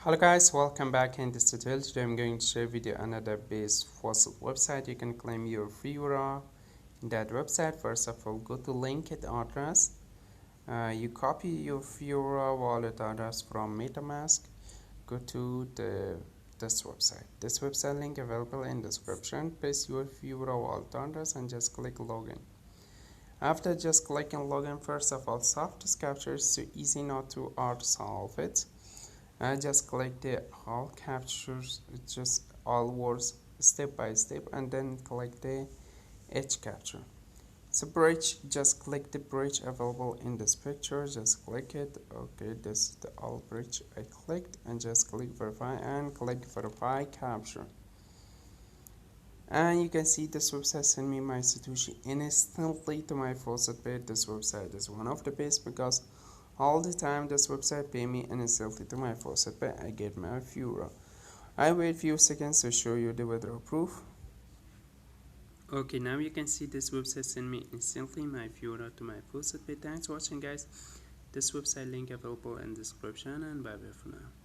Hello guys, welcome back. In this tutorial today I'm going to share with you another base faucet website. You can claim your feyurra in that website. First of all, go to link address. You copy your feyurra wallet address from MetaMask. Go to this website link available in description. Paste your feyurra wallet address and just click login. After just clicking login, first of all, soft capture is so easy not to solve it. I just click the all captures, just all words step by step, and then click the edge capture. So bridge, just click the bridge available in this picture, just click it. Okay, this is the all bridge I clicked, and just click verify and click verify capture. And you can see this website send me my Satoshi instantly to my faucetpay. This website is one of the best because all the time this website pay me instantly to my faucetpay. I get my feyurra. I wait few seconds to show you the withdrawal proof. Okay, now you can see this website send me instantly my feyurra to my faucetpay. Thanks for watching guys. This website link available in description, and bye bye for now.